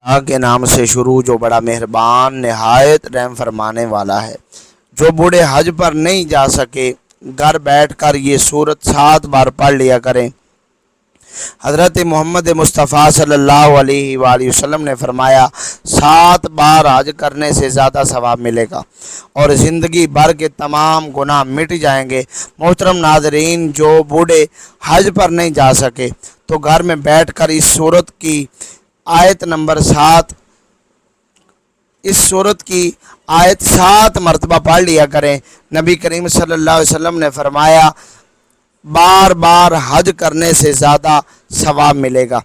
اللہ کے نام سے شروع جو بڑا مہربان نہایت رحم فرمانے والا ہے۔ جو بوڑھے حج پر نہیں جا سکے گھر بیٹھ کر یہ سورت 7 بار پڑھ لیا کریں۔ حضرت محمد مصطفیٰ صلی اللہ علیہ وآلہ وسلم نے فرمایا 7 بار حج کرنے سے زیادہ ثواب ملے گا اور زندگی بھر کے تمام گناہ مٹ جائیں گے۔ محترم ناظرین، جو بوڑھے حج پر نہیں جا سکے تو گھر میں بیٹھ کر اس سورت کی آیت نمبر 7 مرتبہ پڑھ لیا کریں۔ نبی کریم صلی اللہ علیہ وسلم نے فرمایا بار بار حج کرنے سے زیادہ ثواب ملے گا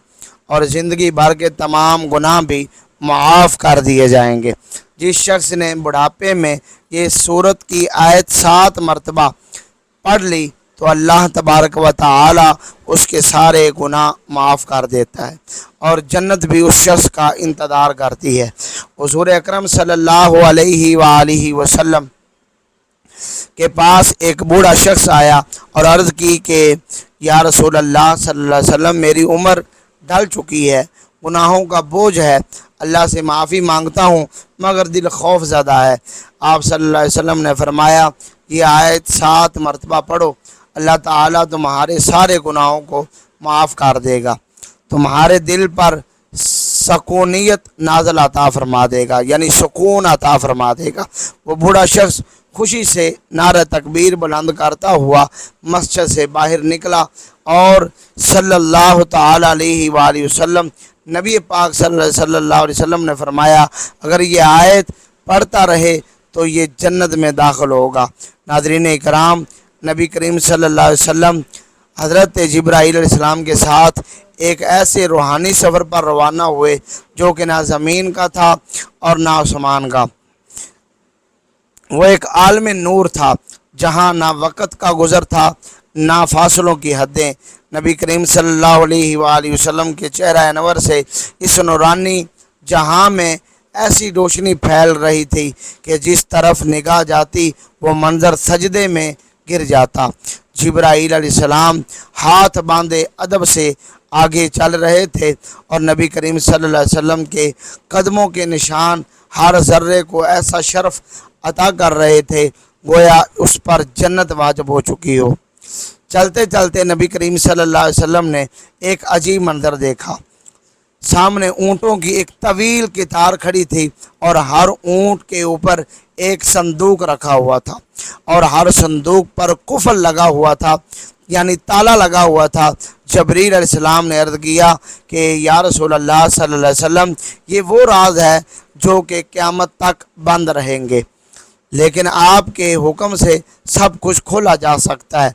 اور زندگی بھر کے تمام گناہ بھی معاف کر دیے جائیں گے۔ جس شخص نے بڑھاپے میں یہ سورت کی آیت 7 مرتبہ پڑھ لی تو اللہ تبارک و تعالی اس کے سارے گناہ معاف کر دیتا ہے اور جنت بھی اس شخص کا انتظار کرتی ہے۔ حضور اکرم صلی اللہ علیہ وآلہ وسلم کے پاس ایک بوڑھا شخص آیا اور عرض کی کہ یا رسول اللہ صلی اللہ علیہ وسلم، میری عمر ڈھل چکی ہے، گناہوں کا بوجھ ہے، اللہ سے معافی مانگتا ہوں مگر دل خوف زدہ ہے۔ آپ صلی اللہ علیہ وسلم نے فرمایا یہ آیت 7 مرتبہ پڑھو، اللہ تعالیٰ تمہارے سارے گناہوں کو معاف کر دے گا، تمہارے دل پر سکونیت نازل عطا فرما دے گا، یعنی سکون عطا فرما دے گا۔ وہ بوڑھا شخص خوشی سے نعرہ تکبیر بلند کرتا ہوا مسجد سے باہر نکلا اور صلی اللہ تعالی علیہ وآلہ وسلم نبی پاک صلی اللہ علیہ وسلم نے فرمایا اگر یہ آیت پڑھتا رہے تو یہ جنت میں داخل ہوگا۔ ناظرین اکرام، نبی کریم صلی اللہ علیہ وسلم حضرت جبرائیل علیہ السلام کے ساتھ ایک ایسے روحانی سفر پر روانہ ہوئے جو کہ نہ زمین کا تھا اور نہ آسمان کا۔ وہ ایک عالم نور تھا جہاں نہ وقت کا گزر تھا نہ فاصلوں کی حدیں۔ نبی کریم صلی اللہ علیہ وآلہ وسلم کے چہرہ انور سے اس نورانی جہاں میں ایسی روشنی پھیل رہی تھی کہ جس طرف نگاہ جاتی وہ منظر سجدے میں گر جاتا۔ جبرائیل علیہ السلام ہاتھ باندھے ادب سے آگے چل رہے تھے اور نبی کریم صلی اللہ علیہ وسلم کے قدموں کے نشان ہر ذرے کو ایسا شرف عطا کر رہے تھے گویا اس پر جنت واجب ہو چکی ہو۔ چلتے چلتے نبی کریم صلی اللہ علیہ وسلم نے ایک عجیب منظر دیکھا۔ سامنے اونٹوں کی ایک طویل قطار کھڑی تھی اور ہر اونٹ کے اوپر ایک صندوق رکھا ہوا تھا اور ہر صندوق پر قفل لگا ہوا تھا، یعنی تالا لگا ہوا تھا۔ جبریل علیہ السلام نے عرض کیا کہ یا رسول اللہ صلی اللہ علیہ وسلم، یہ وہ راز ہے جو کہ قیامت تک بند رہیں گے، لیکن آپ کے حکم سے سب کچھ کھولا جا سکتا ہے۔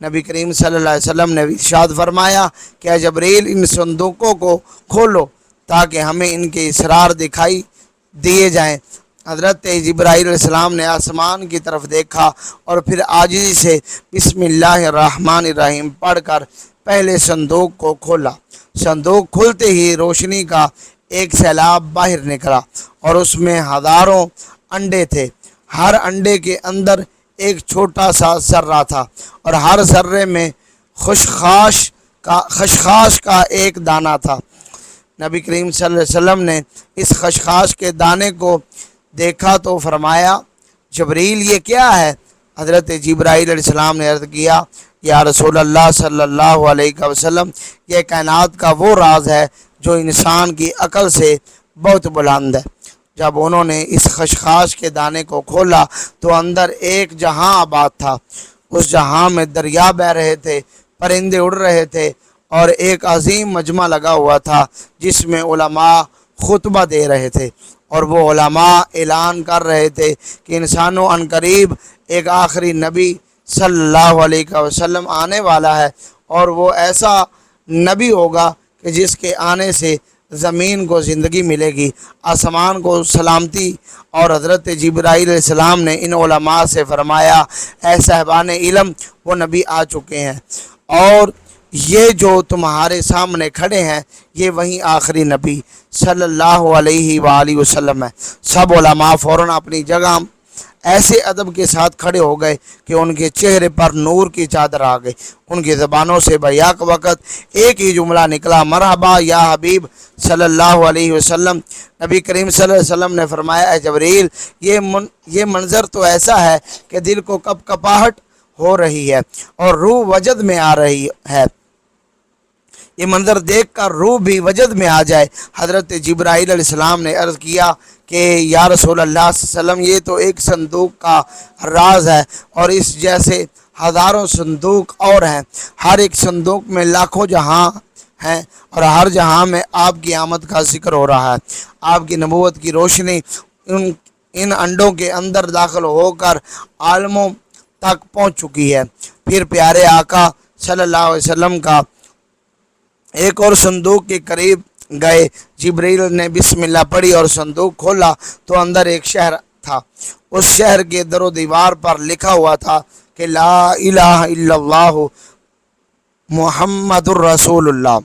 نبی کریم صلی اللہ علیہ وسلم نے ارشاد فرمایا کہ اے جبریل، ان صندوقوں کو کھولو تاکہ ہمیں ان کے اسرار دکھائی دیے جائیں۔ حضرت جبرائیل علیہ السلام نے آسمان کی طرف دیکھا اور پھر عاجزی سے بسم اللہ الرحمن الرحیم پڑھ کر پہلے صندوق کو کھولا۔ صندوق کھلتے ہی روشنی کا ایک سیلاب باہر نکلا اور اس میں ہزاروں انڈے تھے۔ ہر انڈے کے اندر ایک چھوٹا سا ذرہ تھا اور ہر ذرے میں خشخاش کا ایک دانہ تھا۔ نبی کریم صلی اللہ علیہ وسلم نے اس خشخاش کے دانے کو دیکھا تو فرمایا جبریل یہ کیا ہے؟ حضرت جبرائیل علیہ السلام نے عرض کیا یا رسول اللہ صلی اللہ علیہ وسلم، یہ کائنات کا وہ راز ہے جو انسان کی عقل سے بہت بلند ہے۔ جب انہوں نے اس خشخاش کے دانے کو کھولا تو اندر ایک جہاں آباد تھا۔ اس جہاں میں دریا بہہ رہے تھے، پرندے اڑ رہے تھے اور ایک عظیم مجمع لگا ہوا تھا جس میں علماء خطبہ دے رہے تھے اور وہ علماء اعلان کر رہے تھے کہ انسانوں عنقریب ایک آخری نبی صلی اللہ علیہ وسلم آنے والا ہے اور وہ ایسا نبی ہوگا کہ جس کے آنے سے زمین کو زندگی ملے گی، آسمان کو سلامتی۔ اور حضرت جبرائیل علیہ السلام نے ان علماء سے فرمایا اے صاحبان علم، وہ نبی آ چکے ہیں اور یہ جو تمہارے سامنے کھڑے ہیں یہ وہی آخری نبی صلی اللہ علیہ وآلہ وسلم ہے۔ سب علماء فوراً اپنی جگہ ایسے ادب کے ساتھ کھڑے ہو گئے کہ ان کے چہرے پر نور کی چادر آ گئی۔ ان کی زبانوں سے بیاک وقت ایک ہی جملہ نکلا، مرحبا یا حبیب صلی اللہ علیہ وسلم۔ نبی کریم صلی اللہ علیہ وسلم نے فرمایا، اے جبریل، یہ منظر تو ایسا ہے کہ دل کو کپ کپاہٹ ہو رہی ہے اور روح وجد میں آ رہی ہے۔ یہ منظر دیکھ کر روح بھی وجد میں آ جائے۔ حضرت جبرائیل علیہ السلام نے عرض کیا کہ یا رسول اللہ صلی اللہ علیہ وسلم، یہ تو ایک صندوق کا راز ہے اور اس جیسے ہزاروں صندوق اور ہیں، ہر ایک صندوق میں لاکھوں جہاں ہیں اور ہر جہاں میں آپ کی آمد کا ذکر ہو رہا ہے۔ آپ کی نبوت کی روشنی ان انڈوں کے اندر داخل ہو کر عالموں تک پہنچ چکی ہے۔ پھر پیارے آقا صلی اللہ علیہ وسلم کا ایک اور صندوق کے قریب گئے، جبریل نے بسم اللہ پڑھی اور صندوق کھولا تو اندر ایک شہر تھا۔ اس شہر کے در و دیوار پر لکھا ہوا تھا کہ لا الہ الا اللہ محمد الرسول اللہ۔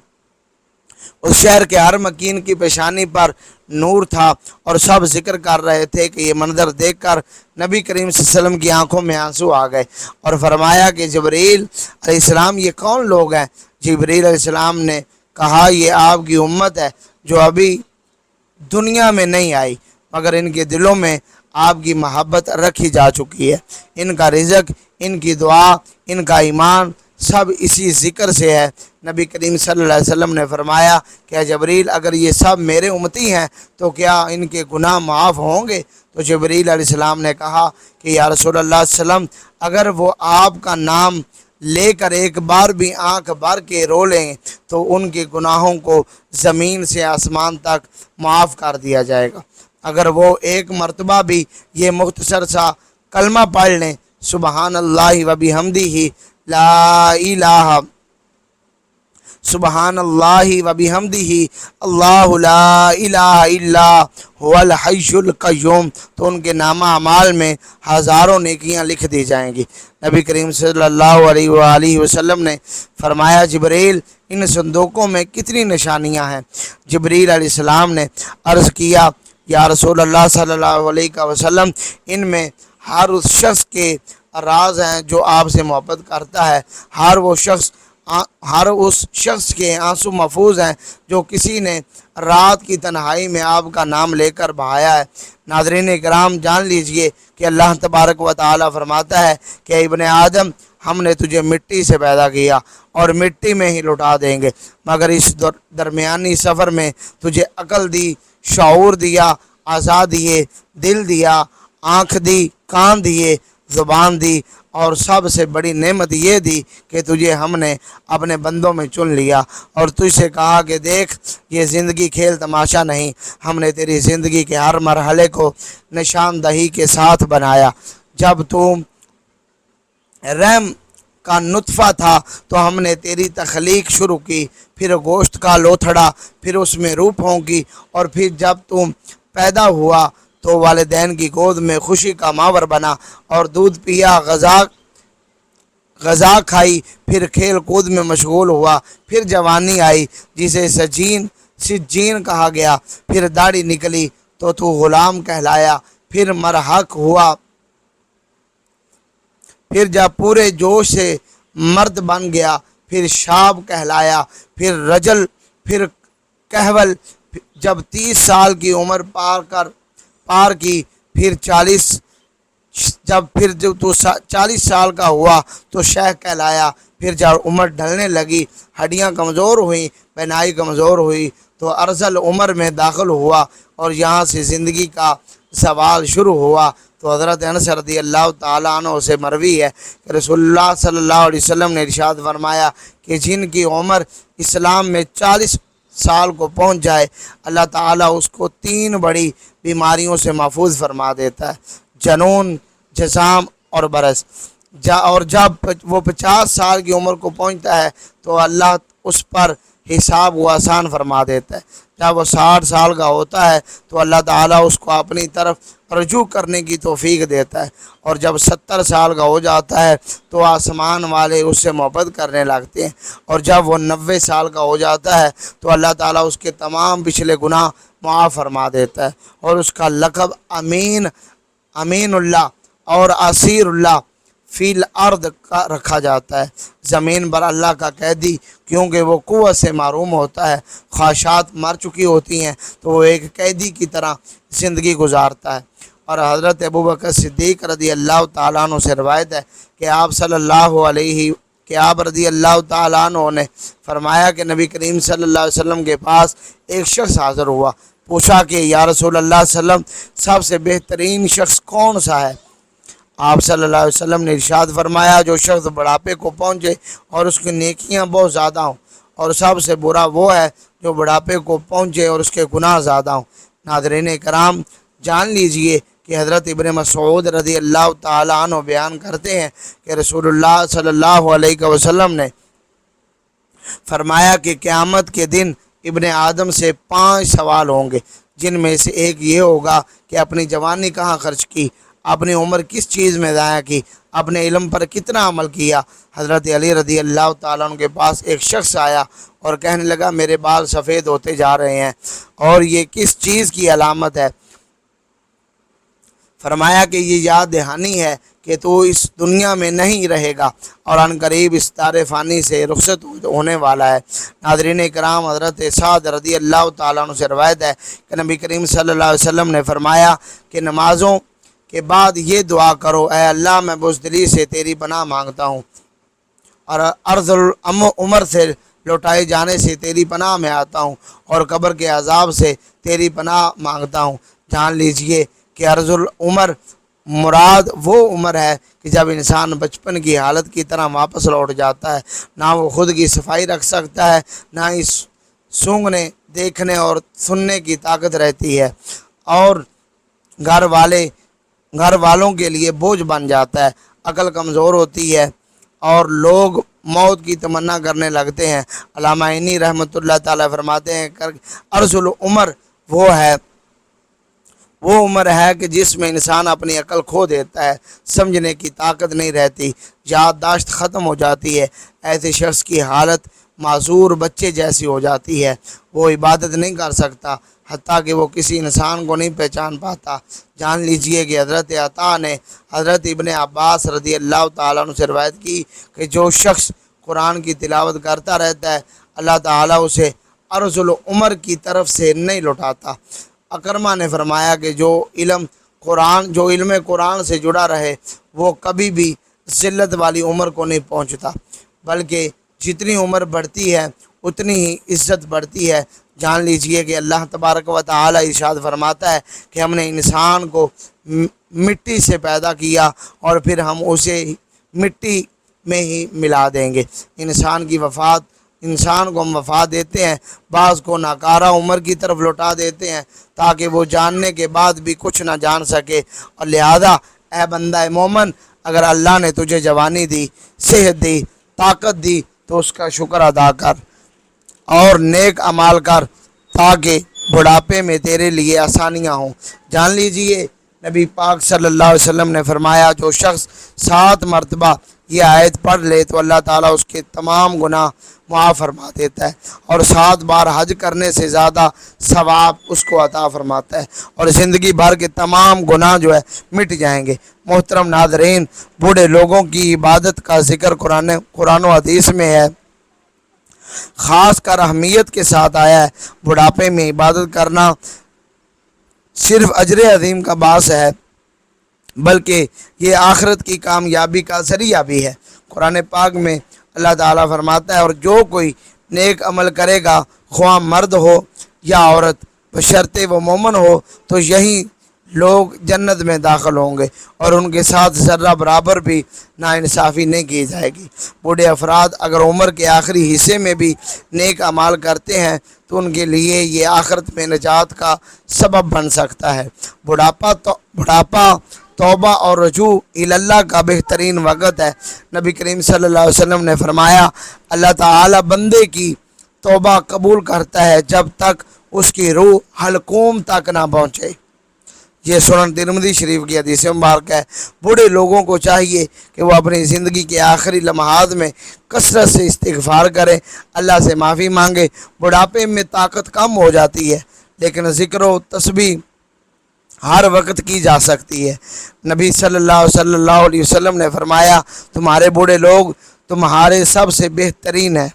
اس شہر کے ہر مکین کی پیشانی پر نور تھا اور سب ذکر کر رہے تھے کہ یہ منظر دیکھ کر نبی کریم صلی اللہ علیہ وسلم کی آنکھوں میں آنسو آ گئے اور فرمایا کہ جبریل علیہ السلام، یہ کون لوگ ہیں؟ جبریل علیہ السلام نے کہا، یہ آپ کی امت ہے جو ابھی دنیا میں نہیں آئی مگر ان کے دلوں میں آپ کی محبت رکھی جا چکی ہے۔ ان کا رزق، ان کی دعا، ان کا ایمان سب اسی ذکر سے ہے۔ نبی کریم صلی اللہ علیہ وسلم نے فرمایا کہ جبریل، اگر یہ سب میرے امتی ہیں تو کیا ان کے گناہ معاف ہوں گے؟ تو جبریل علیہ السلام نے کہا کہ یا رسول اللہ صلی اللہ علیہ وسلم، اگر وہ آپ کا نام لے کر ایک بار بھی آنکھ بھر کے رو لیں تو ان کے گناہوں کو زمین سے آسمان تک معاف کر دیا جائے گا۔ اگر وہ ایک مرتبہ بھی یہ مختصر سا کلمہ پڑھ لیں، سبحان اللہ و بحمدہ لا الہ سبحان اللہ و بحمدہ اللہ لا الہ الا هو الحی القیوم، تو ان کے نامہ اعمال میں ہزاروں نیکیاں لکھ دی جائیں گی۔ نبی کریم صلی اللہ علیہ وآلہ وسلم نے فرمایا، جبریل، ان صندوقوں میں کتنی نشانیاں ہیں؟ جبریل علیہ السلام نے عرض کیا، یا رسول اللہ صلی اللہ علیہ وسلم، ان میں ہر اس شخص کے راز ہیں جو آپ سے محبت کرتا ہے، ہر اس شخص کے آنسو محفوظ ہیں جو کسی نے رات کی تنہائی میں آپ کا نام لے کر بہایا ہے۔ ناظرین کرام، جان لیجئے کہ اللہ تبارک و تعالی فرماتا ہے کہ ابن آدم، ہم نے تجھے مٹی سے پیدا کیا اور مٹی میں ہی لوٹا دیں گے، مگر اس درمیانی سفر میں تجھے عقل دی، شعور دیا، اعضاء دیے، دل دیا، آنکھ دی، کان دیے، زبان دی، اور سب سے بڑی نعمت یہ دی کہ تجھے ہم نے اپنے بندوں میں چن لیا اور تجھ سے کہا کہ دیکھ، یہ زندگی کھیل تماشا نہیں، ہم نے تیری زندگی کے ہر مرحلے کو نشاندہی کے ساتھ بنایا۔ جب تو رحم کا نطفہ تھا تو ہم نے تیری تخلیق شروع کی، پھر گوشت کا لوتھڑا، پھر اس میں روح پھونکی، اور پھر جب تم پیدا ہوا تو والدین کی گود میں خوشی کا ماور بنا اور دودھ پیا، غذا کھائی، پھر کھیل کود میں مشغول ہوا، پھر جوانی آئی جسے سجین کہا گیا، پھر داڑھی نکلی تو غلام کہلایا، پھر مرحق ہوا، پھر جب پورے جوش سے مرد بن گیا، پھر شاب کہلایا، پھر رجل، پھر کہول، جب 30 سال کی عمر پار کی، پھر 40 سال کا ہوا تو شیخ کہلایا، پھر جب عمر ڈھلنے لگی، ہڈیاں کمزور ہوئیں، بینائی کمزور ہوئی تو ارذل عمر میں داخل ہوا اور یہاں سے زندگی کا سوال شروع ہوا۔ تو حضرت انس رضی اللہ تعالیٰ عنہ سے مروی ہے کہ رسول اللہ صلی اللہ علیہ وسلم نے ارشاد فرمایا کہ جن کی عمر اسلام میں 40 سال کو پہنچ جائے، اللہ تعالیٰ اس کو 3 بڑی بیماریوں سے محفوظ فرما دیتا ہے: جنون، جزام اور برس۔ اور جب وہ 50 سال کی عمر کو پہنچتا ہے تو اللہ اس پر حساب کو آسان فرما دیتا ہے۔ جب وہ 60 سال کا ہوتا ہے تو اللہ تعالیٰ اس کو اپنی طرف رجوع کرنے کی توفیق دیتا ہے، اور جب 70 سال کا ہو جاتا ہے تو آسمان والے اس سے محبت کرنے لگتے ہیں، اور جب وہ 90 سال کا ہو جاتا ہے تو اللہ تعالیٰ اس کے تمام پچھلے گناہ معاف فرما دیتا ہے، اور اس کا لقب امین اللہ اور اسیر اللہ فی الارض کا رکھا جاتا ہے، زمین پر اللہ کا قیدی، کیونکہ وہ قوت سے محروم ہوتا ہے، خواہشات مر چکی ہوتی ہیں تو وہ ایک قیدی کی طرح زندگی گزارتا ہے۔ اور حضرت ابوبکر صدیق رضی اللہ تعالیٰ عنہ سے روایت ہے کہ آپ رضی اللہ تعالیٰ عنہ نے فرمایا کہ نبی کریم صلی اللہ علیہ وسلم کے پاس ایک شخص حاضر ہوا، پوچھا کہ یا رسول اللہ صلی اللہ علیہ وسلم سب سے بہترین شخص کون سا ہے؟ آپ صلی اللہ علیہ وسلم نے ارشاد فرمایا جو شخص بڑھاپے کو پہنچے اور اس کی نیکیاں بہت زیادہ ہوں، اور سب سے برا وہ ہے جو بڑھاپے کو پہنچے اور اس کے گناہ زیادہ ہوں۔ ناظرین کرام، جان لیجئے کہ حضرت ابن مسعود رضی اللہ تعالیٰ عنہ بیان کرتے ہیں کہ رسول اللہ صلی اللہ علیہ وسلم نے فرمایا کہ قیامت کے دن ابن آدم سے 5 سوال ہوں گے، جن میں سے ایک یہ ہوگا کہ اپنی جوانی کہاں خرچ کی، اپنی عمر کس چیز میں ضائع کی، اپنے علم پر کتنا عمل کیا۔ حضرت علی رضی اللہ تعالیٰ عنہ کے پاس ایک شخص آیا اور کہنے لگا میرے بال سفید ہوتے جا رہے ہیں اور یہ کس چیز کی علامت ہے؟ فرمایا کہ یہ یاد دہانی ہے کہ تو اس دنیا میں نہیں رہے گا اور ان قریب اس دار فانی سے رخصت ہونے والا ہے۔ ناظرین کرام، حضرت سعد رضی اللہ تعالیٰ عنہ سے روایت ہے کہ نبی کریم صلی اللہ علیہ وسلم نے فرمایا کہ نمازوں کے بعد یہ دعا کرو، اے اللہ میں بزدلی سے تیری پناہ مانگتا ہوں اور عرض العمر سے لوٹائے جانے سے تیری پناہ میں آتا ہوں اور قبر کے عذاب سے تیری پناہ مانگتا ہوں۔ جان لیجئے کہ عرض العمر مراد وہ عمر ہے کہ جب انسان بچپن کی حالت کی طرح واپس لوٹ جاتا ہے، نہ وہ خود کی صفائی رکھ سکتا ہے، نہ ہی سونگھنے، دیکھنے اور سننے کی طاقت رہتی ہے، اور گھر والوں کے لیے بوجھ بن جاتا ہے، عقل کمزور ہوتی ہے اور لوگ موت کی تمنا کرنے لگتے ہیں۔ علامہ عینی رحمۃ اللہ تعالیٰ فرماتے ہیں عرض العمر وہ عمر ہے کہ جس میں انسان اپنی عقل کھو دیتا ہے، سمجھنے کی طاقت نہیں رہتی، یادداشت ختم ہو جاتی ہے۔ ایسے شخص کی حالت معذور بچے جیسی ہو جاتی ہے، وہ عبادت نہیں کر سکتا، حتیٰ کہ وہ کسی انسان کو نہیں پہچان پاتا۔ جان لیجئے کہ حضرت عطا نے حضرت ابن عباس رضی اللہ تعالیٰ عنہ سے روایت کی کہ جو شخص قرآن کی تلاوت کرتا رہتا ہے اللہ تعالیٰ اسے عرض العمر کی طرف سے نہیں لوٹاتا۔ اکرمہ نے فرمایا کہ جو علم قرآن سے جڑا رہے وہ کبھی بھی ذلت والی عمر کو نہیں پہنچتا، بلکہ جتنی عمر بڑھتی ہے اتنی ہی عزت بڑھتی ہے۔ جان لیجئے کہ اللہ تبارک و تعالی ارشاد فرماتا ہے کہ ہم نے انسان کو مٹی سے پیدا کیا اور پھر ہم اسے مٹی میں ہی ملا دیں گے۔ انسان کو ہم وفات دیتے ہیں، بعض کو ناکارہ عمر کی طرف لوٹا دیتے ہیں تاکہ وہ جاننے کے بعد بھی کچھ نہ جان سکے، اور لہذا اے بندہ مومن، اگر اللہ نے تجھے جوانی دی، صحت دی، طاقت دی تو اس کا شکر ادا کر اور نیک اعمال کر تاکہ بڑھاپے میں تیرے لیے آسانیاں ہوں۔ جان لیجئے نبی پاک صلی اللہ علیہ وسلم نے فرمایا جو شخص 7 مرتبہ یہ آیت پڑھ لے تو اللہ تعالیٰ اس کے تمام گناہ معاف فرما دیتا ہے اور 7 بار حج کرنے سے زیادہ ثواب اس کو عطا فرماتا ہے اور زندگی بھر کے تمام گناہ جو ہے مٹ جائیں گے۔ محترم ناظرین، بوڑھے لوگوں کی عبادت کا ذکر قرآن و حدیث میں ہے، خاص کر اہمیت کے ساتھ آیا ہے۔ بڑھاپے میں عبادت کرنا صرف اجر عظیم کا باعث ہے بلکہ یہ آخرت کی کامیابی کا ذریعہ بھی ہے۔ قرآن پاک میں اللہ تعالیٰ فرماتا ہے اور جو کوئی نیک عمل کرے گا خواہ مرد ہو یا عورت بشرطے وہ مومن ہو تو یہی لوگ جنت میں داخل ہوں گے اور ان کے ساتھ ذرہ برابر بھی ناانصافی نہیں کی جائے گی۔ بوڑھے افراد اگر عمر کے آخری حصے میں بھی نیک اعمال کرتے ہیں تو ان کے لیے یہ آخرت میں نجات کا سبب بن سکتا ہے۔ بڑھاپا توبہ اور رجوع اللہ کا بہترین وقت ہے۔ نبی کریم صلی اللہ علیہ وسلم نے فرمایا اللہ تعالی بندے کی توبہ قبول کرتا ہے جب تک اس کی روح حلقوم تک نہ پہنچے۔ یہ سنن ترمذی شریف کی حدیث مبارک ہے۔ بوڑھے لوگوں کو چاہیے کہ وہ اپنی زندگی کے آخری لمحات میں کثرت سے استغفار کریں، اللہ سے معافی مانگے۔ بڑھاپے میں طاقت کم ہو جاتی ہے لیکن ذکر و تسبیح ہر وقت کی جا سکتی ہے۔ نبی صلی اللہ علیہ وسلم نے فرمایا تمہارے بوڑھے لوگ تمہارے سب سے بہترین ہیں۔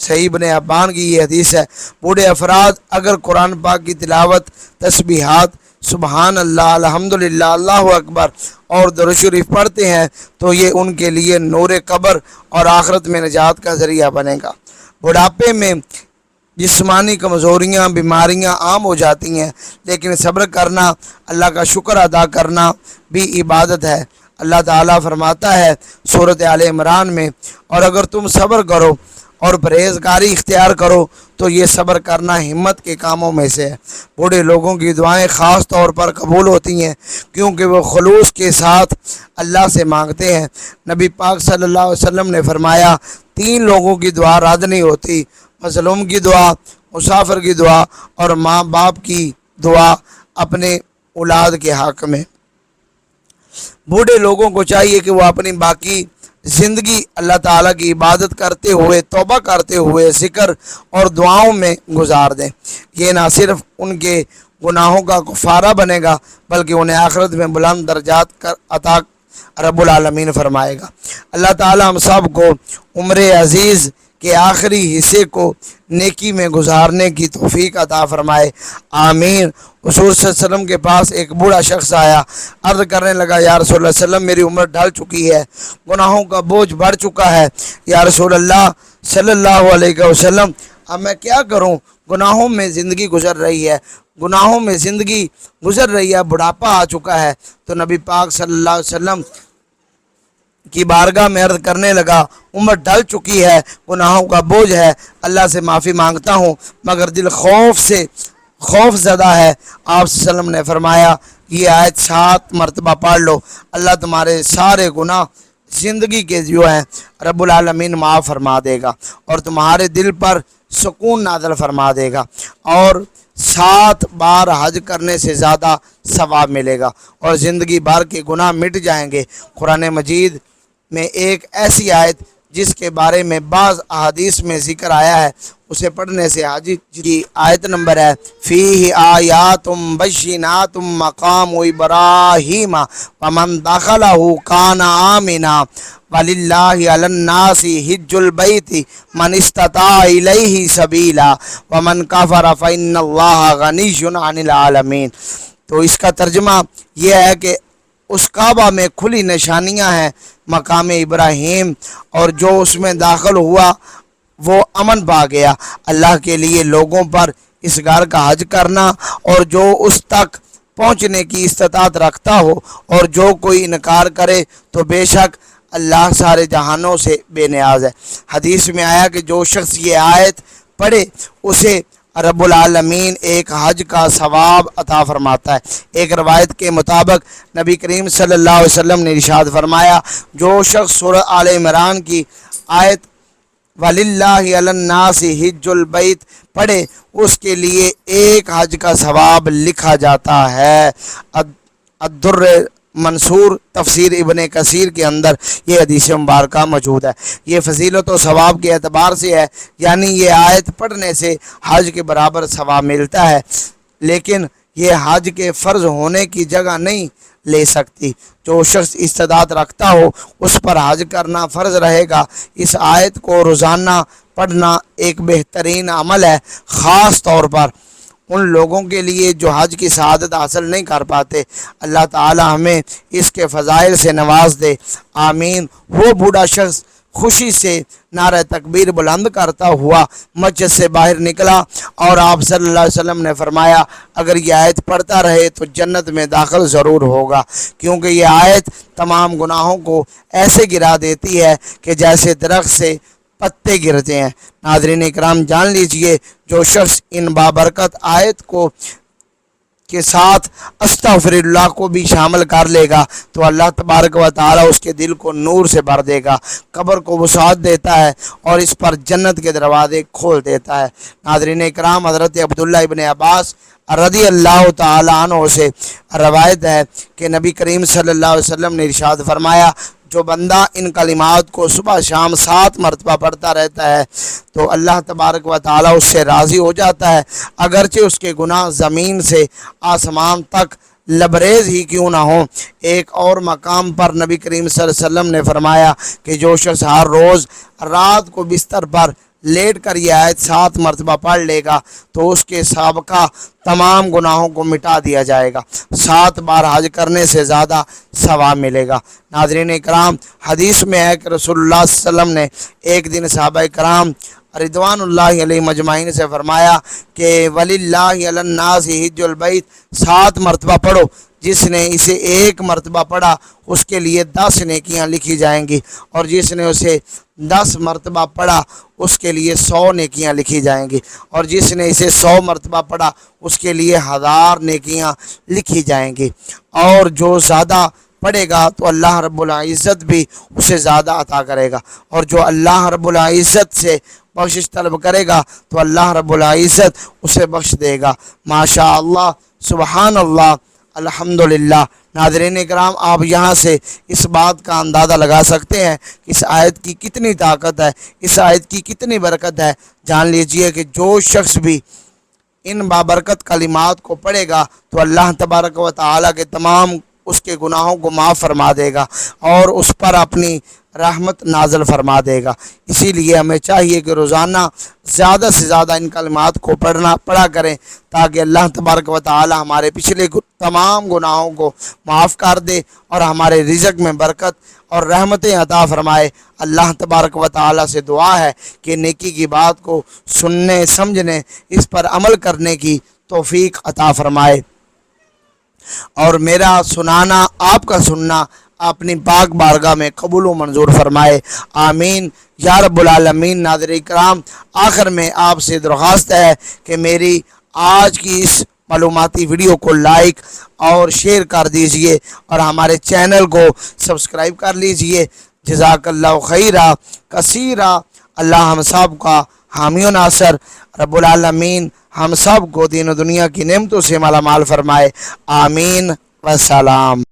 صحیح ابن حبان کی یہ حدیث ہے۔ بوڑھے افراد اگر قرآن پاک کی تلاوت، تسبیحات، سبحان اللہ، الحمدللہ، اللہ اکبر اور درود شریف پڑھتے ہیں تو یہ ان کے لیے نور قبر اور آخرت میں نجات کا ذریعہ بنے گا۔ بڑھاپے میں جسمانی کمزوریاں، بیماریاں عام ہو جاتی ہیں، لیکن صبر کرنا، اللہ کا شکر ادا کرنا بھی عبادت ہے۔ اللہ تعالیٰ فرماتا ہے سورۃ آل عمران میں، اور اگر تم صبر کرو اور پرہیزگاری اختیار کرو تو یہ صبر کرنا ہمت کے کاموں میں سے ہے۔ بوڑھے لوگوں کی دعائیں خاص طور پر قبول ہوتی ہیں کیونکہ وہ خلوص کے ساتھ اللہ سے مانگتے ہیں۔ نبی پاک صلی اللہ علیہ وسلم نے فرمایا 3 لوگوں کی دعا رد نہیں ہوتی: مظلوم کی دعا، مسافر کی دعا اور ماں باپ کی دعا اپنے اولاد کے حق میں۔ بوڑھے لوگوں کو چاہیے کہ وہ اپنی باقی زندگی اللہ تعالیٰ کی عبادت کرتے ہوئے، توبہ کرتے ہوئے، ذکر اور دعاؤں میں گزار دیں۔ یہ نہ صرف ان کے گناہوں کا کفارہ بنے گا بلکہ انہیں آخرت میں بلند درجات عطا رب العالمین فرمائے گا۔ اللہ تعالیٰ ہم سب کو عمر عزیز کے آخری حصے کو نیکی میں گزارنے کی توفیق عطا فرمائے، آمین۔ حضور صلی اللہ علیہ وسلم کے پاس ایک بوڑھا شخص آیا، عرض کرنے لگا یا رسول اللہ صلی اللہ علیہ وسلم میری عمر ڈھل چکی ہے، گناہوں کا بوجھ بڑھ چکا ہے۔ یا رسول اللہ صلی اللہ علیہ وسلم اب میں کیا کروں؟ گناہوں میں زندگی گزر رہی ہے، گناہوں میں زندگی گزر رہی ہے، بڑھاپا آ چکا ہے۔ تو نبی پاک صلی اللہ علیہ وسلم کی بارگاہ میں عرض کرنے لگا عمر ڈل چکی ہے، گناہوں کا بوجھ ہے، اللہ سے معافی مانگتا ہوں مگر دل خوف زدہ ہے۔ آپ صلی اللہ علیہ وسلم نے فرمایا یہ آیت 7 مرتبہ پڑھ لو، اللہ تمہارے سارے گناہ زندگی کے جو ہیں رب العالمین معاف فرما دے گا اور تمہارے دل پر سکون نازل فرما دے گا، اور 7 بار حج کرنے سے زیادہ ثواب ملے گا اور زندگی بھر کے گناہ مٹ جائیں گے۔ قرآن مجید میں ایک ایسی آیت جس کے بارے میں بعض احادیث میں ذکر آیا ہے، اسے پڑھنے سے حج کی آیت نمبر ہے فیہ آیات بینات مقام ابراہیم ومن دخلہ کان آمنا وللہ علی الناس حج البیت من استطاع الیہ سبیلا ومن کفر فإن اللہ غنی عن العالمین۔ تو اس کا ترجمہ یہ ہے کہ اس کعبہ میں کھلی نشانیاں ہیں مقام ابراہیم، اور جو اس میں داخل ہوا وہ امن پا گیا۔ اللہ کے لیے لوگوں پر اس گھر کا حج کرنا، اور جو اس تک پہنچنے کی استطاعت رکھتا ہو، اور جو کوئی انکار کرے تو بے شک اللہ سارے جہانوں سے بے نیاز ہے۔ حدیث میں آیا کہ جو شخص یہ آیت پڑھے اسے رب العالمین ایک حج کا ثواب عطا فرماتا ہے۔ ایک روایت کے مطابق نبی کریم صلی اللہ علیہ وسلم نے ارشاد فرمایا جو شخص سورہ آل عمران کی آیت وَلِلَّهِ عَلَى النَّاسِ حِجُّ الْبَيْتِ پڑھے اس کے لیے ایک حج کا ثواب لکھا جاتا ہے۔ الدر منصور تفسیر ابن کثیر کے اندر یہ حدیث مبارکہ موجود ہے۔ یہ فضیلت و ثواب کے اعتبار سے ہے، یعنی یہ آیت پڑھنے سے حج کے برابر ثواب ملتا ہے، لیکن یہ حج کے فرض ہونے کی جگہ نہیں لے سکتی۔ جو شخص استطاعت رکھتا ہو اس پر حج کرنا فرض رہے گا۔ اس آیت کو روزانہ پڑھنا ایک بہترین عمل ہے، خاص طور پر ان لوگوں کے لیے جو حج کی سعادت حاصل نہیں کر پاتے۔ اللہ تعالی ہمیں اس کے فضائل سے نواز دے، آمین۔ وہ بوڑھا شخص خوشی سے نعرہ تکبیر بلند کرتا ہوا مسجد سے باہر نکلا، اور آپ صلی اللہ علیہ وسلم نے فرمایا اگر یہ آیت پڑھتا رہے تو جنت میں داخل ضرور ہوگا، کیونکہ یہ آیت تمام گناہوں کو ایسے گرا دیتی ہے کہ جیسے درخت سے پتے گرتے ہیں۔ ناظرین اکرام جان لیجئے جو شخص ان بابرکت آیت کو کے ساتھ استغفر اللہ کو بھی شامل کر لے گا تو اللہ تبارک و تعالی اس کے دل کو نور سے بھر دے گا، قبر کو وسعت دیتا ہے اور اس پر جنت کے دروازے کھول دیتا ہے۔ ناظرین اکرام حضرت عبداللہ ابن عباس رضی اللہ تعالی عنہ سے روایت ہے کہ نبی کریم صلی اللہ علیہ وسلم نے ارشاد فرمایا جو بندہ ان کلمات کو صبح شام 7 مرتبہ پڑھتا رہتا ہے تو اللہ تبارک و تعالی اس سے راضی ہو جاتا ہے، اگرچہ اس کے گناہ زمین سے آسمان تک لبریز ہی کیوں نہ ہوں۔ ایک اور مقام پر نبی کریم صلی اللہ علیہ وسلم نے فرمایا کہ جو شخص ہر روز رات کو بستر پر لیٹ کر یہ آیت 7 مرتبہ پڑھ لے گا تو اس کے سابقہ تمام گناہوں کو مٹا دیا جائے گا، 7 بار حج کرنے سے زیادہ ثواب ملے گا۔ ناظرین اکرام، حدیث میں ہے کہ رسول اللہ صلی اللہ علیہ وسلم نے ایک دن صحابہ کرام رضوان اللہ علیہ مجمعین سے فرمایا کہ وَلِلَّهِ عَلَى النَّاسِ حِجُّ الْبَيْتِ 7 مرتبہ پڑھو، جس نے اسے 1 مرتبہ پڑھا اس کے لیے 10 نیکیاں لکھی جائیں گی، اور جس نے اسے 10 مرتبہ پڑھا اس کے لیے 100 نیکیاں لکھی جائیں گی، اور جس نے اسے 100 مرتبہ پڑھا اس کے لیے 1000 نیکیاں لکھی جائیں گی۔ اور جو زیادہ پڑھے گا تو اللہ رب العزت بھی اسے زیادہ عطا کرے گا، اور جو اللہ رب العزت سے بخشش طلب کرے گا تو اللہ رب العزت اسے بخش دے گا۔ ماشاء اللہ، سبحان اللہ، الحمدللہ۔ ناظرین اکرام، آپ یہاں سے اس بات کا اندازہ لگا سکتے ہیں کہ اس آیت کی کتنی طاقت ہے، اس آیت کی کتنی برکت ہے۔ جان لیجئے کہ جو شخص بھی ان بابرکت کلمات کو پڑھے گا تو اللہ تبارک و تعالیٰ کے تمام اس کے گناہوں کو معاف فرما دے گا اور اس پر اپنی رحمت نازل فرما دے گا۔ اسی لیے ہمیں چاہیے کہ روزانہ زیادہ سے زیادہ ان کلمات کو پڑھا کریں تاکہ اللہ تبارک و تعالی ہمارے پچھلے تمام گناہوں کو معاف کر دے اور ہمارے رزق میں برکت اور رحمتیں عطا فرمائے۔ اللہ تبارک و تعالی سے دعا ہے کہ نیکی کی بات کو سننے، سمجھنے، اس پر عمل کرنے کی توفیق عطا فرمائے، اور میرا سنانا، آپ کا سننا اپنی پاک بارگاہ میں قبول و منظور فرمائے، آمین یا رب العالمین۔ ناظرین کرام، آخر میں آپ سے درخواست ہے کہ میری آج کی اس معلوماتی ویڈیو کو لائک اور شیئر کر دیجئے اور ہمارے چینل کو سبسکرائب کر لیجئے۔ جزاک اللہ خیرہ کثیرہ۔ اللہ ہم سب کا حامی و ناصر، رب العالمین ہم سب کو دین و دنیا کی نعمتوں سے مالا مال فرمائے، آمین والسلام۔